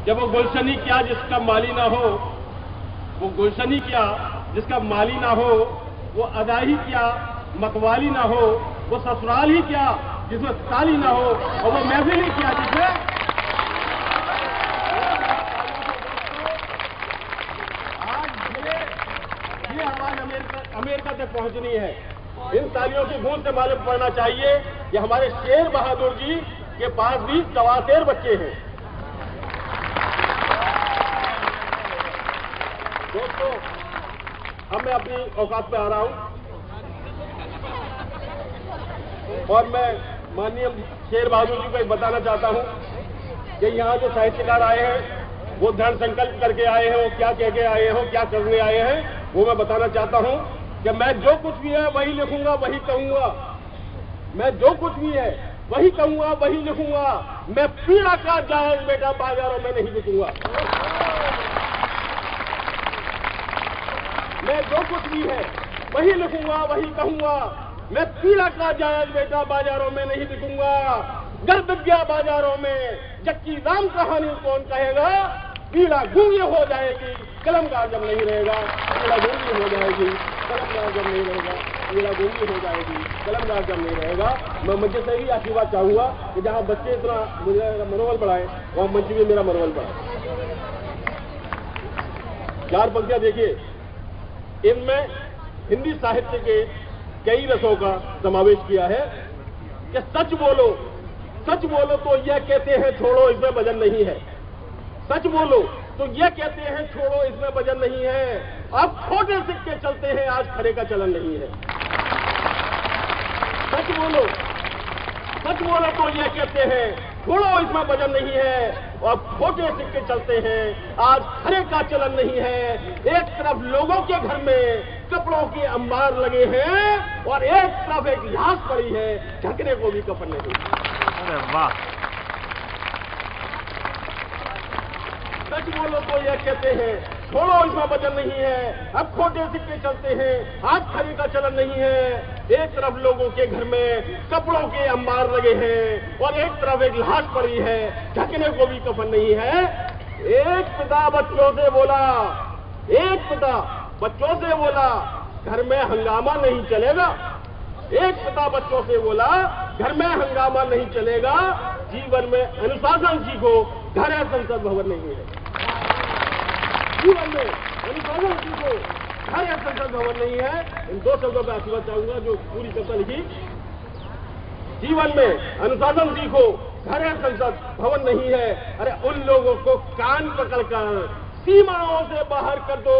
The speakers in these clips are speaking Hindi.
कि वो गुलशनी क्या जिसका माली ना हो, वो गुलशनी क्या जिसका माली ना हो, वो अदा ही क्या मतवाली ना हो, वो ससुराल ही क्या जिसमें ताली ना हो, और वो महफिल ही क्या जिसमें अमेरिका तक पहुंचनी है। इन तालियों की गूंज से मालूम पड़ना चाहिए कि हमारे शेर बहादुर जी के पास भी 74 बच्चे हैं। दोस्तों, अब मैं अपनी औकात पे आ रहा हूं और मैं माननीय शेर बहादुर जी को एक बताना चाहता हूं कि यहाँ जो साहित्यकार आए हैं वो दृढ़ संकल्प करके आए हैं, वो क्या कह के आए हैं, क्या करने आए हैं, वो मैं बताना चाहता हूं कि मैं जो कुछ भी है वही लिखूंगा, वही कहूंगा। मैं जो कुछ भी है वही कहूंगा, वही लिखूंगा। मैं पीड़ा का जायज बेटा बाजारों में नहीं बिकूंगा। मैं जो कुछ भी है वही लिखूंगा, वही कहूंगा। मैं पीड़ा का जायज बेटा बाजारों में नहीं बिकूंगा। गर्द गया बाजारों में जक्की राम कहानी कौन कहेगा। पीड़ा गूंगी हो जाएगी कलमकार जब नहीं रहेगा। पीड़ा गूंगी हो जाएगी कलमकार जब नहीं रहेगा। पीड़ा गूंगी हो जाएगी कलमकार जब नहीं रहेगा। मैं मंच से भी आशीर्वाद चाहूंगा कि जहां बच्चे इतना मुझे मनोबल बढ़ाए वहां मंच भी मेरा मनोबल बढ़ाए। 4 पंक्तियां देखिए, इनमें हिंदी साहित्य के कई रसों का समावेश किया है कि सच बोलो तो यह कहते हैं छोड़ो इसमें वजन नहीं है। सच बोलो तो यह कहते हैं छोड़ो इसमें वजन नहीं है। अब खोटे सिक्के चलते हैं आज खरे का चलन नहीं है। सच बोलो तो यह कहते हैं छोड़ो इसमें वजन नहीं है। और खोटे सिक्के चलते हैं आज खरे का चलन नहीं है। एक तरफ लोगों के घर में कपड़ों के अंबार लगे हैं और एक तरफ एक लाश पड़ी है ढकने को भी कपड़ नहीं। अरे वाह। सच बोलो तो यह कहते हैं छोड़ो इसमें वजन नहीं है। अब खोटे सिक्के चलते हैं आज खरे का चलन नहीं है। एक तरफ लोगों के घर में कपड़ों के अंबार लगे हैं और एक तरफ एक लाश पड़ी है ढकने को भी कफन नहीं है। एक पिता बच्चों से बोला घर में हंगामा नहीं चलेगा। एक पिता बच्चों से बोला घर में हंगामा नहीं चलेगा। जीवन में अनुशासन सीखो घर है संसद भवन नहीं है। जीवन में अनुशासन सीखो घर है संसद भवन नहीं है। इन 2 शब्दों पर आशीर्वाद चाहूंगा जो पूरी कविता लिखी। जीवन में अनुशासन सीखो घर है संसद भवन नहीं है। अरे उन लोगों को कान पकड़कर सीमाओं से बाहर कर दो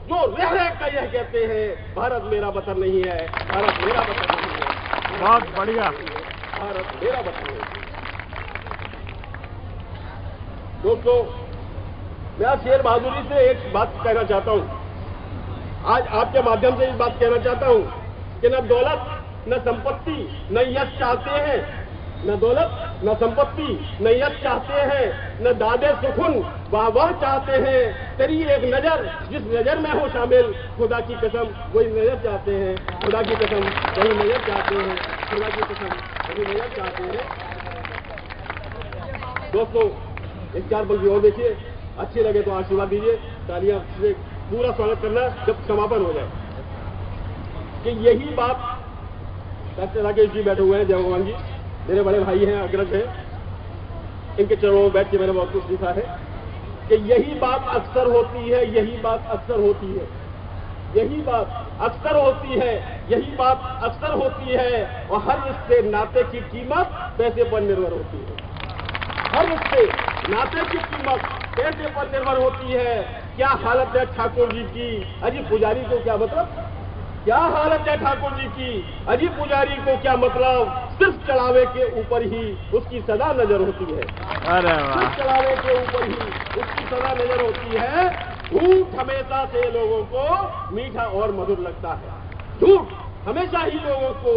जो रह का यह कहते हैं भारत मेरा वतन नहीं है। भारत मेरा वतन नहीं है। बहुत बढ़िया। भारत मेरा वतन नहीं है। दोस्तों, मैं आज शेर बहादुरी से एक बात कहना चाहता हूं। आज आपके माध्यम से इस बात कहना चाहता हूं कि न दौलत न संपत्ति न यश चाहते हैं। न दौलत न संपत्ति न यश चाहते हैं। न दादे सुखुन वाह चाहते हैं। तेरी एक नजर जिस नजर में हो शामिल खुदा की कसम वही नजर चाहते हैं। खुदा की कसम वही नजर चाहते हैं। खुदा की कसम वही नजर चाहते हैं। दोस्तों, एक 4 पंक्ति और देखिए, अच्छी लगे तो आशीर्वाद दीजिए। तालियां से पूरा स्वागत करना जब समापन हो जाए। कि यही बात डॉक्टर राकेश जी बैठे हुए हैं, जय भगवान जी मेरे बड़े भाई हैं, अग्रज हैं। इनके चरणों में बैठ के मैंने बहुत कुछ सीखा है कि यही बात अक्सर होती है, यही बात अक्सर होती है, यही बात अक्सर होती है, यही बात अक्सर होती है। और हर रिश्ते नाते की कीमत पैसे पर निर्भर होती है। हर रिश्ते नाते की कीमत पैसे पर निर्भर होती है। क्या हालत है ठाकुर जी की, अजी पुजारी को क्या मतलब। क्या हालत है ठाकुर जी की, अजी पुजारी को क्या मतलब। सिर्फ चढ़ावे के ऊपर ही उसकी सदा नजर होती है। अरे वाह। सिर्फ चढ़ावे के ऊपर ही उसकी सदा नजर होती है। झूठ हमेशा से लोगों को मीठा और मधुर लगता है। झूठ हमेशा ही लोगों को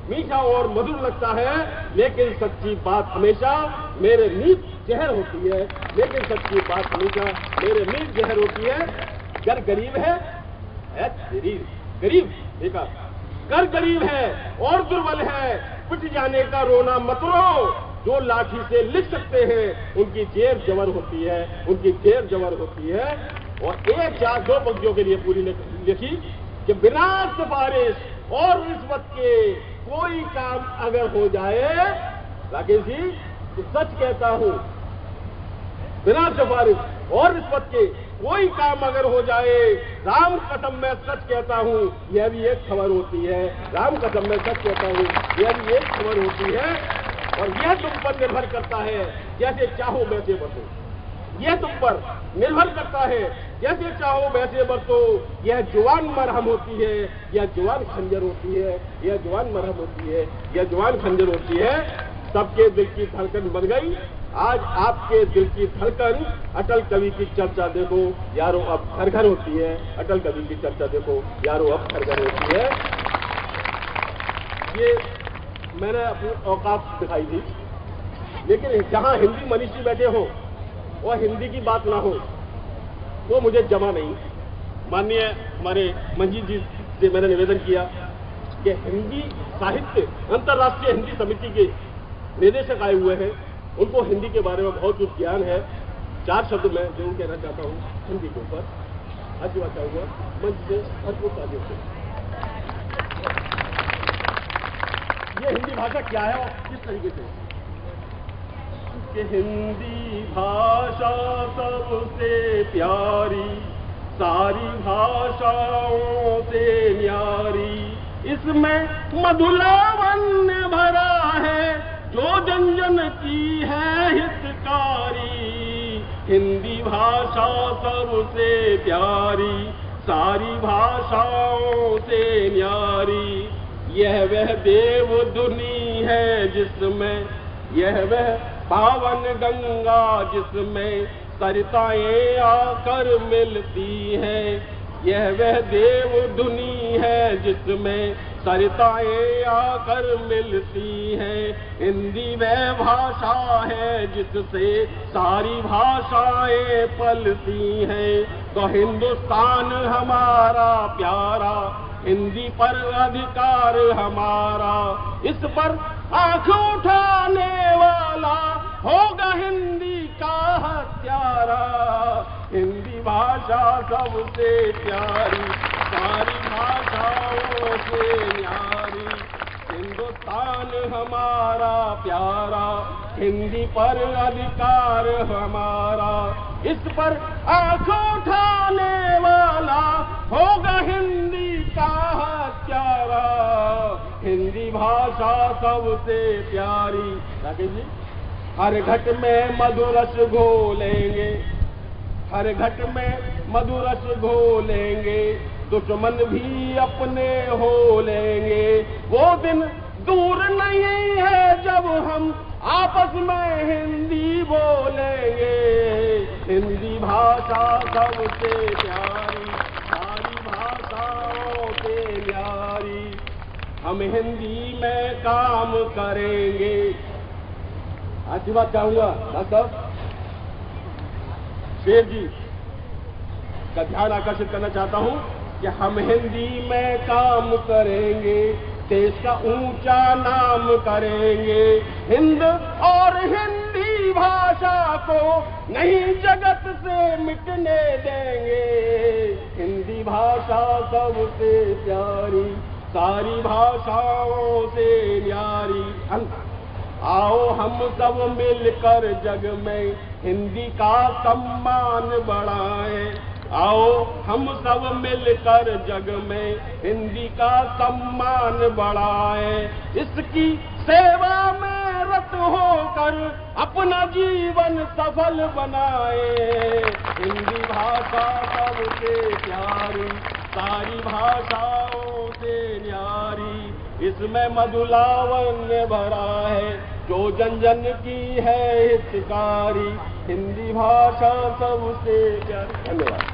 मीठा और मधुर लगता है। लेकिन सच्ची बात हमेशा मेरे नीत जहर होती है। लेकिन सच्ची बात हमेशा मेरे नीत जहर होती है। घर गरीब है गरीब देखा, घर गरीब है और दुर्बल है, पिट जाने का रोना मत रो। जो लाठी से लिख सकते हैं उनकी जेर जबर होती है, उनकी जेर जबर होती है। और एक चार दो पंक्तियों के लिए पूरी लिखी कि बिना सिफारिश और रिश्वत के कोई काम अगर हो जाए, राकेश जी तो सच कहता हूं, बिना सिफारिश और रिश्वत के कोई काम अगर हो जाए, राम कसम मैं सच कहता हूं यह भी एक खबर होती है। राम कसम मैं सच कहता हूं यह भी एक खबर होती है। और यह तुम पर निर्भर करता है, जैसे चाहो वैसे बरतो। यह तुम पर निर्भर करता है, जैसे चाहो वैसे बरतो। यह जुबान मरहम होती है, यह जुबान खंजर होती है, यह जुबान मरहम होती है, यह जुबान खंजर होती है। सबके दिल की धड़कन बन गई। आज आपके दिल की धड़कन अटल कवि की चर्चा देखो यारो अब घर घर होती है। अटल कवि की चर्चा देखो यारो अब घर घर होती है। ये मैंने अपनी औकात दिखाई थी, लेकिन जहां हिंदी मनीषी बैठे हो और हिंदी की बात ना हो वो मुझे जमा नहीं। माननीय हमारे मंजीत जी से मैंने निवेदन किया कि हिंदी साहित्य अंतर्राष्ट्रीय हिंदी समिति के निदेशक आए हुए हैं, उनको हिंदी के बारे में बहुत कुछ ज्ञान है। चार शब्द मैं जरूर कहना चाहता हूं हिंदी के ऊपर। आज बात चाहूंगा मंच से भरपूर तालियों से। ये हिंदी भाषा क्या है और किस तरीके से? कि हिंदी भाषा सबसे प्यारी, सारी भाषाओं से न्यारी। इसमें मधुलावण्य भरा है, जो जन जन की है हितकारी। हिंदी भाषा सबसे प्यारी, सारी भाषाओं से न्यारी। यह वह देव धुनी है जिसमें, यह वह पावन गंगा जिसमें सरिताएं आकर मिलती हैं। यह वह देव धुनी है जिसमें सरिताएं आकर मिलती हैं। हिंदी वह भाषा है जिससे सारी भाषाएं पलती हैं। तो हिंदुस्तान हमारा प्यारा, हिंदी पर अधिकार हमारा। इस पर आंख उठाने वाला होगा हिंदी का हत्यारा। हिंदी भाषा सबसे प्यारी, सारी भाषाओं से न्यारी। हिंदुस्तान हमारा प्यारा, हिंदी पर अधिकार हमारा। इस पर आंख उठाने वाला होगा हिंदी का हत्यारा। हिंदी भाषा सबसे प्यारी। राकेश जी, हर घट में मधुरस घोलेंगे, हर घट में मधुरस घोलेंगे। दुश्मन भी अपने हो लेंगे। वो दिन दूर नहीं है जब हम आपस में हिंदी बोलेंगे। हिंदी भाषा सबसे प्यारी, सारी भाषाओं से न्यारी। हम हिंदी में काम करेंगे। आज बात चाहूंगा डॉक्टर शेर जी का ध्यान आकर्षित करना चाहता हूं कि हम हिंदी में काम करेंगे, देश का ऊंचा नाम करेंगे। हिंद और हिंदी भाषा को नहीं जगत से मिटने देंगे। हिंदी भाषा सबसे प्यारी, सारी भाषाओं से न्यारी। आओ हम सब मिलकर जग में हिंदी का सम्मान बढ़ाएं। आओ हम सब मिलकर जग में हिंदी का सम्मान बढ़ाएं। इसकी सेवा में रत होकर अपना जीवन सफल बनाएं। हिंदी भाषा सबसे प्यारी, सारी भाषाओं से न्यारी। इसमें मधुलावण्य भरा है, जो जन जन की है हितकारी। हिंदी भाषा सबसे प्यारी। धन्यवाद।